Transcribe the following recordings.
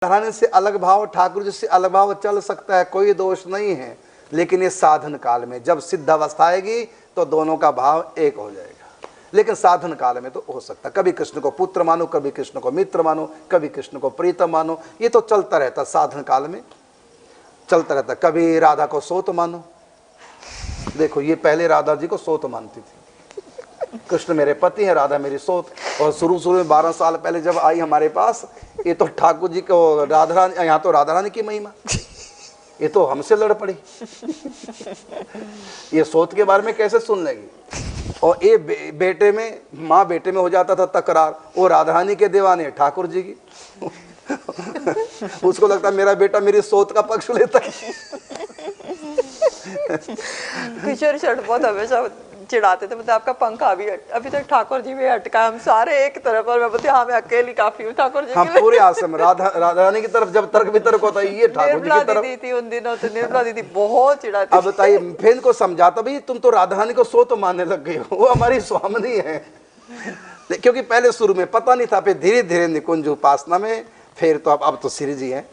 राधारानी से अलग भाव, ठाकुर जी से अलग भाव चल सकता है, कोई दोष नहीं है, लेकिन ये साधन काल में जब सिद्ध अवस्था आएगी तो दोनों का भाव एक हो जाएगा। लेकिन साधन काल में तो हो सकता है, कभी कृष्ण को पुत्र मानो, कभी कृष्ण को मित्र मानो, कभी कृष्ण को प्रीतम मानो, ये तो चलता रहता, साधन काल में चलता रहता। कभी राधा को सोत मानो, देखो ये पहले राधा जी को सोत मानती थी, कृष्ण मेरे पति है, राधा मेरी सोत। और शुरू में 12 साल पहले जब आई हमारे पास, ये तो ठाकुर जी को राधारानी, यहाँ तो राधारानी की महिमा, ये तो हमसे लड़ पड़ी। ये सोत के बारे में कैसे सुन लेगी। और ये बेटे में, माँ बेटे में हो जाता था तकरार, वो राधारानी के दीवाने ठाकुर जी की। उसको लगता मेरा बेटा मेरी सोत का पक्ष लेता है। किशोर शर्ट बहुत हमेशा चिढ़ाते थे, मतलब आपका पंखा अभी तक ठाकुर जी में अटका, हम सारे एक तरफ, और मैं बोलती हाँ मैं अकेली काफी हूँ ठाकुर जी। हम पूरे आश्रम राधारानी की तरफ जब तर्क वितर्क होता है, ये ठाकुर जी की तरफ। दीदी थी उन दिनों, तो निर्मला दीदी बहुत चिढ़ाती। अब बताइए, फिर इनको समझाता भाई तुम तो राधारानी को सो तो मानने लग गई हो, वो हमारी स्वामिनी है। क्योंकि पहले शुरू में पता नहीं था, फिर धीरे धीरे निकुंज उपासना में, फिर तो अब तो श्री जी है।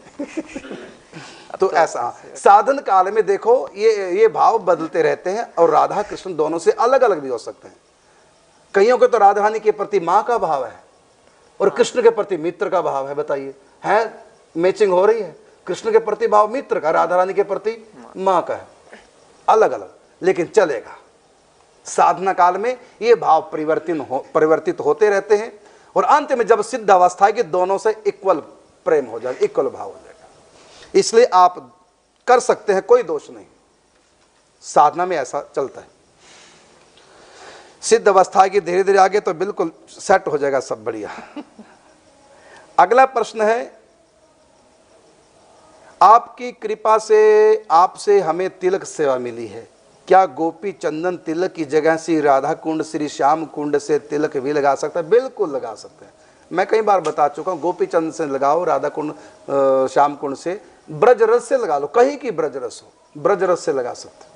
तो ऐसा साधन काल में देखो ये भाव बदलते रहते हैं, और राधा कृष्ण दोनों से अलग अलग भी हो सकते हैं। कईयों को तो राधारानी के प्रति माँ का भाव है और कृष्ण के प्रति मित्र का भाव है। बताइए, है मैचिंग हो रही है? कृष्ण के प्रति भाव मित्र का, राधारानी के प्रति माँ का है, अलग अलग, लेकिन चलेगा। साधना काल में ये भाव परिवर्तित होते रहते हैं, और अंत में जब सिद्ध अवस्था है कि दोनों से इक्वल प्रेम हो जाएगा, इक्वल भाव हो जाएगा। इसलिए आप कर सकते हैं, कोई दोष नहीं, साधना में ऐसा चलता है। सिद्ध अवस्था की धीरे धीरे आगे तो बिल्कुल सेट हो जाएगा, सब बढ़िया। अगला प्रश्न है, आपकी कृपा से आपसे हमें तिलक सेवा मिली है, क्या गोपी चंदन तिलक की जगह श्री राधा कुंड श्री श्याम कुंड से तिलक भी लगा सकता है? बिल्कुल लगा सकते हैं। मैं कई बार बता चुका हूँ, गोपी चंदन से लगाओ, राधा कुंड श्याम कुंड से, ब्रज रस से लगा लो, कहीं की ब्रज रस हो, ब्रज रस से लगा सकते,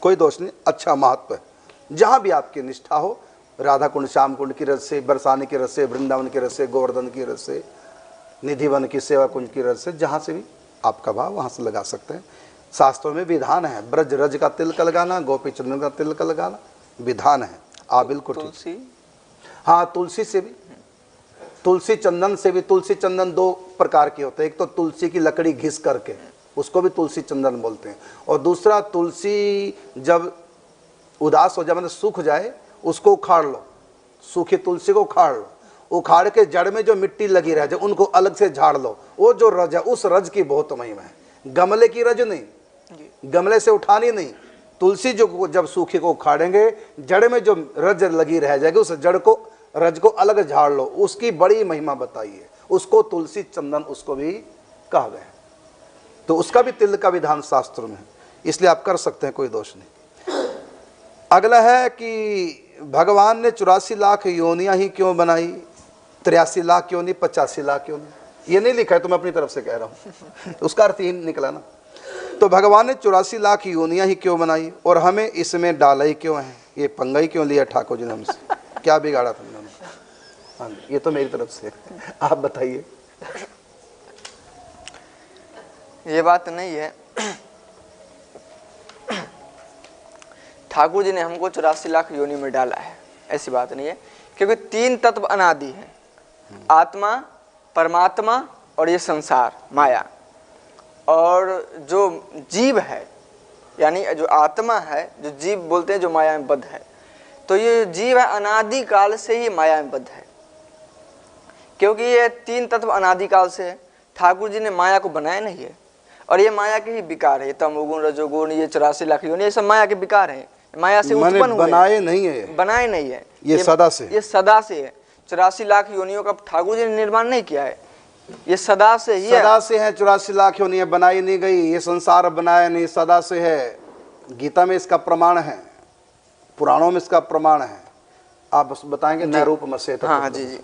कोई दोष नहीं, अच्छा महत्व है। जहां भी आपकी निष्ठा हो, राधा कुंड श्याम कुंड की रस से, बरसाने की रस से, वृंदावन की रस से, गोवर्धन की रस से, निधिवन की सेवा कुंज की रस से, जहां से भी आपका भाव वहां से लगा सकते हैं। शास्त्रों में विधान है, ब्रज रज का तिलक लगाना, गोपी चंदन का तिलक लगाना विधान है। आप बिल्कुल ठीक। हाँ, तुलसी से भी, तुलसी चंदन से भी। तुलसी चंदन 2 प्रकार के होते हैं, एक तो तुलसी की लकड़ी घिस करके, उसको भी तुलसी चंदन बोलते हैं, और दूसरा तुलसी जब उदास हो जाए, मतलब सूख जाए, उसको उखाड़ लो, सूखी तुलसी को उखाड़ लो, उखाड़ के जड़ में जो मिट्टी लगी रह जाए उनको अलग से झाड़ लो, वो जो रज है उस रज की बहुत महिमा है। गमले की रज नहीं, गमले से उठानी नहीं, तुलसी जो जब सूखी को उखाड़ेंगे, जड़ में जो रज लगी रह जाएगी, उस जड़ को, रज को अलग झाड़ लो, उसकी बड़ी महिमा बताइए, उसको तुलसी चंदन उसको भी कहा गया। तो उसका भी तिलक का विधान शास्त्र में है, इसलिए आप कर सकते हैं, कोई दोष नहीं। अगला है कि भगवान ने 84 लाख योनियां ही क्यों बनाई, 83 लाख क्यों नहीं, 85 लाख क्यों नहीं? ये नहीं लिखा है, तो मैं अपनी तरफ से कह रहा हूं, तो उसका अर्थ ही निकला ना। तो भगवान ने 84 लाख योनियां ही क्यों बनाई, और हमें इसमें डाला ही क्यों है? ये पंगा ही क्यों लिया ठाकुर जी ने हमसे? क्या बिगाड़ा था उन्होंने? हाँ, ये तो मेरी तरफ से, आप बताइए। ये बात नहीं है, ठाकुर जी ने हमको 84 लाख योनि में डाला है, ऐसी बात नहीं है। क्योंकि 3 तत्व अनादि हैं, आत्मा, परमात्मा और ये संसार माया। और जो जीव है, यानी जो आत्मा है, जो जीव बोलते हैं, जो माया में बद्ध है, तो ये जीव है अनादि काल से ही माया में बद्ध है, क्योंकि ये 3 तत्व अनादि काल से है। ठाकुर जी ने माया को बनाया नहीं है, और ये माया के ही विकार है, तमोगुण रजोगुण, ये 84 लाख योनि, ये सब माया के विकार है, माया से उत्पन्न हुए, बनाए नहीं है, ये सदा से, ये सदा से है। 84 लाख योनियों का ठाकुर जी ने निर्माण नहीं किया है, ये सदा से ही है, सदा से है। 84 लाख योनि बनाई नहीं गई, ये संसार बनाया नहीं, सदा से है। गीता में इसका प्रमाण है, पुराणों में इसका प्रमाण है। आप बताएंगे? न रूपमस्य। हाँ जी जी।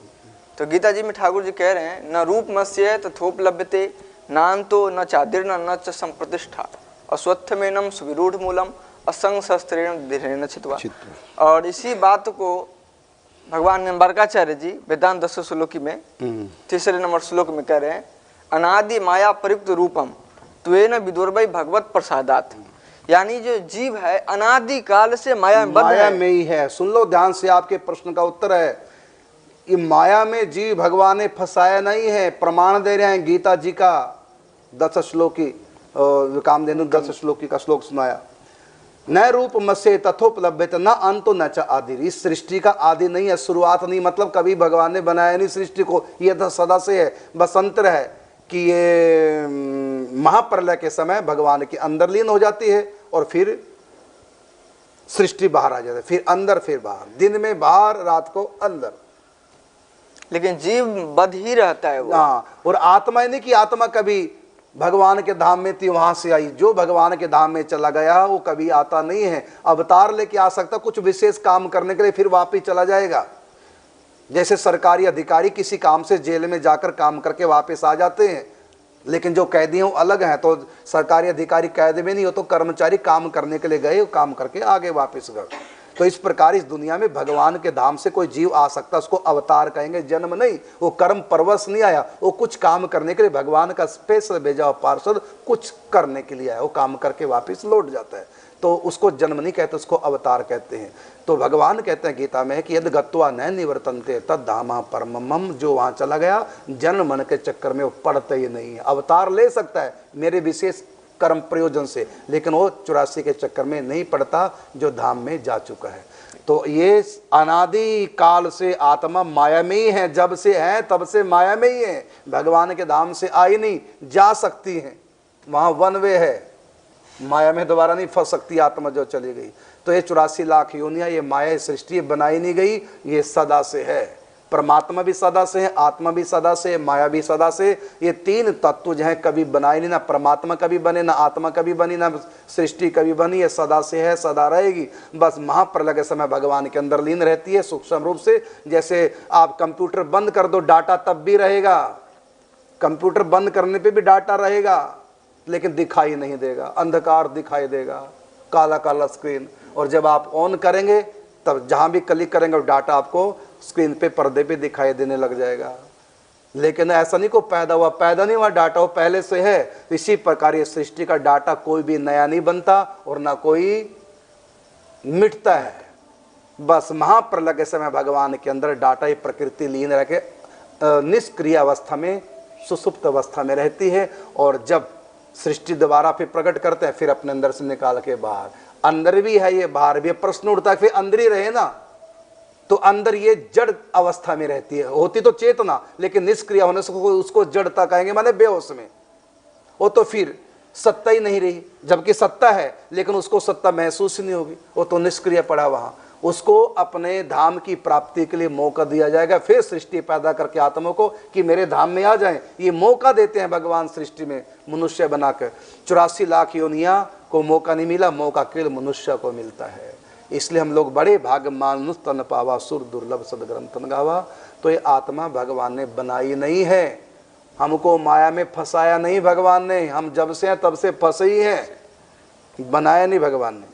तो गीता जी में ठाकुर जी कह रहे हैं, न रूपमस्य तथोपलभ्यते नान्तो न चादिर्न न च संप्रतिष्ठा अश्वत्थमेनं सुविरूढ़ मूलम असंग शस्त्रेण दृढ़ेन छित्वा। और इसी बात को भगवान निम्बार्काचार्य जी वेदांत 10 श्लोकी में तीसरे नंबर श्लोक में कह रहे हैं, अनादि माया प्रयुक्त रूपम त्वेन विदुर्वै भगवत प्रसादात। यानी जो जीव है अनादि काल से माया में बंध माया है। में ही है। सुन लो ध्यान से, आपके प्रश्न का उत्तर है, ये माया में जीव भगवान ने फंसाया नहीं है। प्रमाण दे रहे हैं गीता जी का 10 श्लोकी, कामधेनु 10 श्लोकी का श्लोक सुनाया, न रूप मसे तथोपलब्ध न अंतो न च आदि। इस सृष्टि का आदि नहीं है, शुरुआत नहीं, मतलब कभी भगवान ने बनाया नहीं सृष्टि को, ये तो सदा से है। बस अंतर है कि ये महाप्रलय के समय भगवान के अंदर लीन हो जाती है और फिर सृष्टि बाहर आ जाती है, फिर अंदर फिर बाहर, दिन में बाहर रात को अंदर। लेकिन जीव बध ही रहता है वो। हाँ, और आत्मा ही नहीं कि आत्मा कभी भगवान के धाम में थी वहां से आई। जो भगवान के धाम में चला गया वो कभी आता नहीं है। अवतार लेके आ सकता, कुछ विशेष काम करने के लिए, फिर वापिस चला जाएगा। जैसे सरकारी अधिकारी किसी काम से जेल में जाकर काम करके वापस आ जाते हैं, लेकिन जो कैदी हैं वो अलग हैं। तो सरकारी अधिकारी कैद में नहीं हो, तो कर्मचारी काम करने के लिए गए, काम करके आगे वापस गए। तो इस प्रकार इस दुनिया में भगवान के धाम से कोई जीव आ सकता, उसको अवतार कहेंगे, जन्म नहीं। वो कर्म परवश नहीं आया, वो कुछ काम करने के लिए भगवान का स्पेशल भेजा हुआ पार्षद कुछ करने के लिए आया, वो काम करके वापस लौट जाता है। तो उसको जन्म नहीं कहते, उसको अवतार कहते हैं। तो भगवान कहते हैं गीता में कि यद गत्वा न निवर्तन्ते तद धामा परमम। जो वहाँ चला गया जन्म मन के चक्कर में वो पड़ता ही नहीं है। अवतार ले सकता है मेरे विशेष कर्म प्रयोजन से, लेकिन वो 84 के चक्कर में नहीं पड़ता जो धाम में जा चुका है। तो ये अनादि काल से आत्मा माया में ही है, जब से है तब से माया में ही है। भगवान के धाम से आई नहीं, जा सकती है, वहाँ वन वे है, माया में दोबारा नहीं फंस सकती आत्मा जो चली गई। तो ये 84 लाख योनियां, ये माया सृष्टि बनाई नहीं गई, ये सदा से है। परमात्मा भी सदा से है, आत्मा भी सदा से है, माया भी सदा से। ये तीन तत्व जो है कभी बनाए नहीं, ना परमात्मा कभी बने, ना आत्मा कभी बनी, ना सृष्टि कभी बनी। ये सदा से है, सदा रहेगी। बस महाप्रलय के समय भगवान के अंदर लीन रहती है सूक्ष्म रूप से। जैसे आप कंप्यूटर बंद कर दो, डाटा तब भी रहेगा, कंप्यूटर बंद करने पे भी डाटा रहेगा, लेकिन दिखाई नहीं देगा, अंधकार दिखाई देगा, काला काला स्क्रीन। और जब आप ऑन करेंगे तब जहाँ भी क्लिक करेंगे डाटा आपको स्क्रीन पे, पर्दे पे दिखाई देने लग जाएगा। लेकिन ऐसा नहीं को पैदा नहीं हुआ डाटा, वो पहले से है। इसी प्रकार ये सृष्टि का डाटा कोई भी नया नहीं बनता और ना कोई मिटता है। बस महाप्रलय के समय भगवान के अंदर डाटा, ये प्रकृति लीन रह के निष्क्रिय अवस्था में, सुसुप्त अवस्था में रहती है। और जब सृष्टि दोबारा फिर प्रकट करते हैं, फिर अपने अंदर से निकाल के बाहर। अंदर भी है ये, बाहर भी। प्रश्न उठता है फिर अंदर ही रहे ना, तो अंदर ये जड़ अवस्था में रहती है। होती तो चेतना, लेकिन निष्क्रिय होने से उसको जड़ता कहेंगे, माने बेहोश में। वो तो फिर सत्ता ही नहीं रही, जबकि सत्ता है, लेकिन उसको सत्ता महसूस ही नहीं होगी, वो तो निष्क्रिय पड़ा वहां। उसको अपने धाम की प्राप्ति के लिए मौका दिया जाएगा, फिर सृष्टि पैदा करके आत्मा को कि मेरे धाम में आ जाएं। ये मौका देते हैं भगवान सृष्टि में मनुष्य बनाकर। 84 लाख योनिया को मौका नहीं मिला, मौका केवल मनुष्य को मिलता है। इसलिए हम लोग बड़े भाग मानुष तन पावा, सुर दुर्लभ सदग्रंथन गावा। तो ये आत्मा भगवान ने बनाई नहीं है, हमको माया में फंसाया नहीं भगवान ने। हम जब से हैं तब से फंसे ही हैं, बनाया नहीं भगवान ने।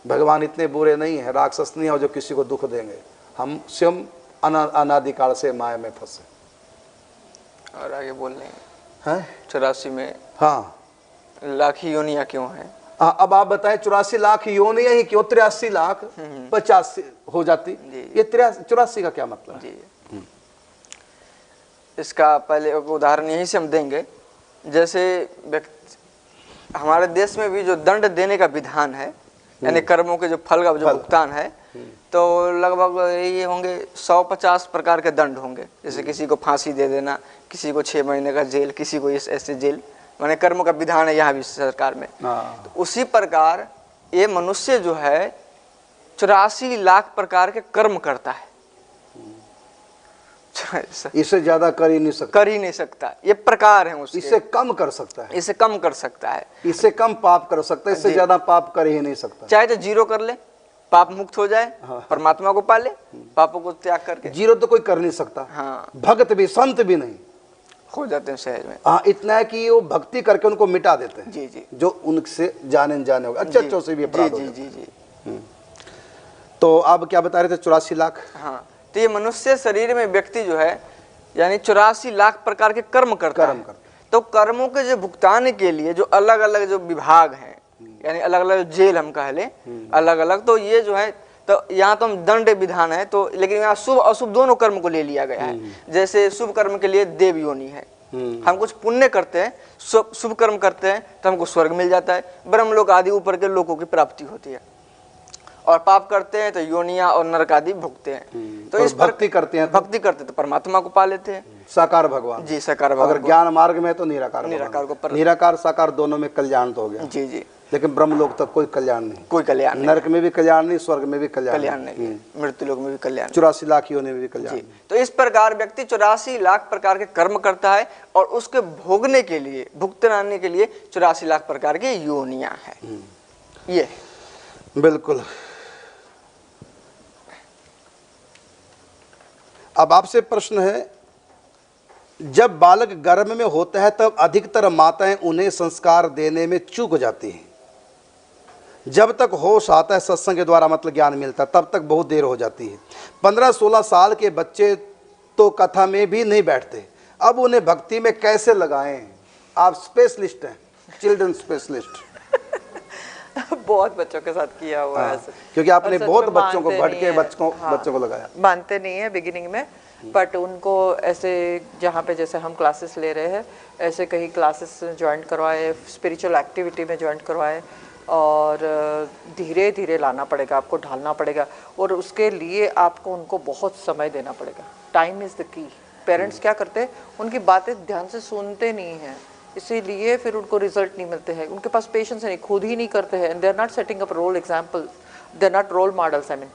भगवान इतने बुरे नहीं है, राक्षस नहीं है जो किसी को दुख देंगे। हम स्वयं अनादिकाल से माया में फंसे। और आगे बोल रहे हैं 84 में हाँ लाख योनियां क्यों है? अब आप बताएं 84 लाख योनियां ही क्यों? 83 लाख 50 हो जाती, ये 84 का क्या मतलब है? जी, इसका पहले एक उदाहरण यहीं से हम देंगे। जैसे हमारे देश में भी जो दंड देने का विधान है, यानी कर्मों के जो फल का जो भुगतान है, तो लगभग ये होंगे 150 प्रकार के दंड होंगे। जैसे किसी को फांसी दे देना, किसी को 6 महीने का जेल, किसी को ऐसे जेल, माने कर्म का विधान है यहाँ भी सरकार में। तो उसी प्रकार ये मनुष्य जो है 84 लाख प्रकार के कर्म करता है। इससे ज्यादा कर ही नहीं सकता, ये प्रकार है उसके। इससे कम कर सकता है, इससे कम कर सकता है, इससे कम पाप कर सकता है, इससे ज्यादा पाप कर ही नहीं सकता। चाहे तो 0 कर ले, पाप मुक्त हो जाए, परमात्मा को पाले, पापों को त्याग करके। 0 तो कोई कर नहीं सकता। हाँ, भक्त भी, संत भी नहीं हो जाते हैं सहज में। हाँ, इतना है कि वो भक्ति करके उनको मिटा देते हैं। जी जी, जो उनसे जाने होगा, अच्छे से भी अपराध हो जाते हैं। जी। तो आप क्या बता रहे थे? 84 लाख। हाँ, तो ये मनुष्य शरीर में व्यक्ति जो है यानी 84 लाख प्रकार के कर्म करता है। तो कर्मों के जो भुगतान के लिए जो अलग अलग जो विभाग हैं, यानी अलग अलग जेल हम कह लें अलग अलग, तो ये जो है तो यहाँ तो हम दंड विधान है, तो लेकिन यहाँ शुभ अशुभ दोनों कर्म को ले लिया गया है। जैसे शुभ कर्म के लिए देव योनि है, हम कुछ पुण्य करते हैं, शुभ कर्म करते हैं तो हमको स्वर्ग मिल जाता है, ब्रह्मलोक आदि ऊपर के लोगों की प्राप्ति होती है। और पाप करते हैं तो योनिया और नरक आदि भुगते हैं। तो इस भक्ति करते हैं तो परमात्मा को पा लेते हैं, साकार भगवान जी साकार भगवान। अगर ज्ञान मार्ग में तो निराकार को निराकार साकार दोनों में कल्याण तो हो गया। जी जी। लेकिन ब्रह्मलोक तक कोई कल्याण नहीं, कोई कल्याण नहीं, नरक में भी कल्याण नहीं, स्वर्ग में भी कल्याण नहीं, मृत्यु लोक में भी कल्याण, 84 लाख योनि में भी कल्याण। तो इस प्रकार व्यक्ति 84 लाख प्रकार के कर्म करता है और उसके भोगने के लिए, भुगतान के लिए 84 लाख प्रकार की योनियां हैं। ये बिल्कुल। अब आपसे प्रश्न है, जब बालक गर्भ में होता है तब अधिकतर माताएं उन्हें संस्कार देने में चूक जाती हैं। जब तक होश आता है सत्संग के द्वारा मतलब ज्ञान मिलता है तब तक बहुत देर हो जाती है। 15-16 साल के बच्चे तो कथा में भी नहीं बैठते, अब उन्हें भक्ति में कैसे लगाएं? आप स्पेशलिस्ट हैं, चिल्ड्रन स्पेशलिस्ट। बहुत बच्चों के साथ किया हुआ है ऐसे। क्योंकि आपने बहुत बच्चों को भटके बच्चों को लगाया। मानते नहीं है बिगिनिंग में, बट उनको ऐसे जहाँ पे जैसे हम क्लासेस ले रहे हैं ऐसे कहीं क्लासेस ज्वाइन करवाए, स्पिरिचुअल एक्टिविटी में ज्वाइन करवाए, और धीरे धीरे लाना पड़ेगा, आपको ढालना पड़ेगा, और उसके लिए आपको उनको बहुत समय देना पड़ेगा। Time is the key. Parents क्या करते हैं, उनकी बातें ध्यान से सुनते नहीं हैं, इसीलिए फिर उनको रिजल्ट नहीं मिलते हैं, उनके पास पेशेंस नहीं, खुद ही नहीं करते हैं। They are not setting up role example, they are not role models, I mean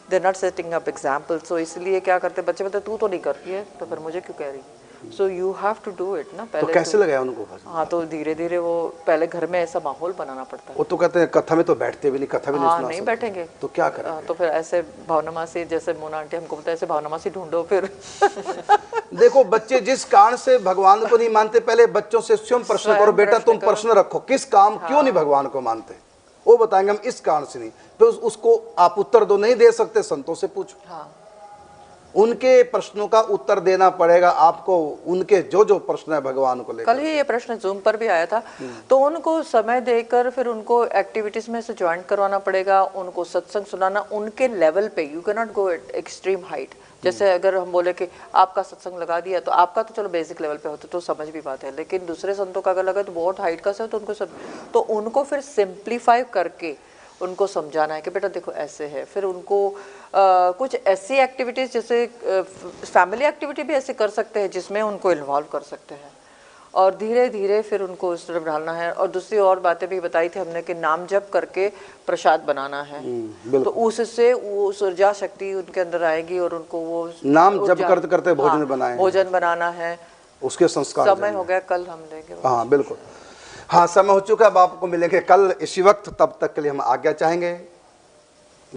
they are not setting up example. So इसलिए क्या करते बच्चे बोलते तू तो नहीं करती है तो फिर मुझे क्यों कह रही। So you have to do it ना पहले। तो कैसे लगाया उनको? हाँ, तो धीरे धीरे वो पहले घर में ऐसा माहौल बनाना पड़ता है। वो तो कहते हैं कथा में तो बैठते भी नहीं, कथा भी नहीं सुना नहीं बैठेंगे तो क्या करें? तो फिर ऐसे भावनामासी, जैसे मोना आंटी हमको बोलते हैं ऐसे भावनामासी ढूंढो फिर। देखो, बच्चे जिस कारण से भगवान को नहीं मानते पहले बच्चों से स्वयं प्रश्न करो, बेटा तुम प्रश्न रखो किस काम क्यों नहीं भगवान को मानते, वो बताएंगे हम इस कारण से नहीं। तो उसको आप उत्तर दो, नहीं दे सकते संतों से पूछो। हाँ, उनके प्रश्नों का उत्तर देना पड़ेगा आपको, उनके जो जो प्रश्न है भगवान को लेकर। कल ही ये प्रश्न जूम पर भी आया था, तो उनको समय देकर फिर उनको एक्टिविटीज में से ज्वाइन करवाना पड़ेगा, उनको सत्संग सुनाना उनके लेवल पे। You can not go at extreme height. जैसे अगर हम बोले कि आपका सत्संग लगा दिया तो आपका तो चलो बेसिक लेवल पे होता तो समझ भी बात है, लेकिन दूसरे संतों का अगर लगा तो बहुत हाइट का से तो उनको तो उनको फिर सिंप्लीफाई करके उनको समझाना है कि बेटा देखो ऐसे है। फिर उनको कुछ ऐसी एक्टिविटीज़ जैसे फैमिली एक्टिविटी भी ऐसे कर सकते हैं जिसमें उनको इन्वॉल्व कर सकते हैं, और धीरे धीरे फिर उनको उस तरफ डालना है। और दूसरी और बातें भी बताई थी हमने कि नाम जप करके प्रसाद बनाना है, तो उससे वो ऊर्जा शक्ति उनके अंदर आएगी और उनको वो नाम जप करते करते भोजन बनाए, भोजन बनाना है, उसके संस्कार। समय हो गया, कल हम लेंगे। हाँ बिल्कुल, हाँ समय हो चुका है। अब आपको मिलेंगे कल इसी वक्त, तब तक के लिए हम आज्ञा चाहेंगे।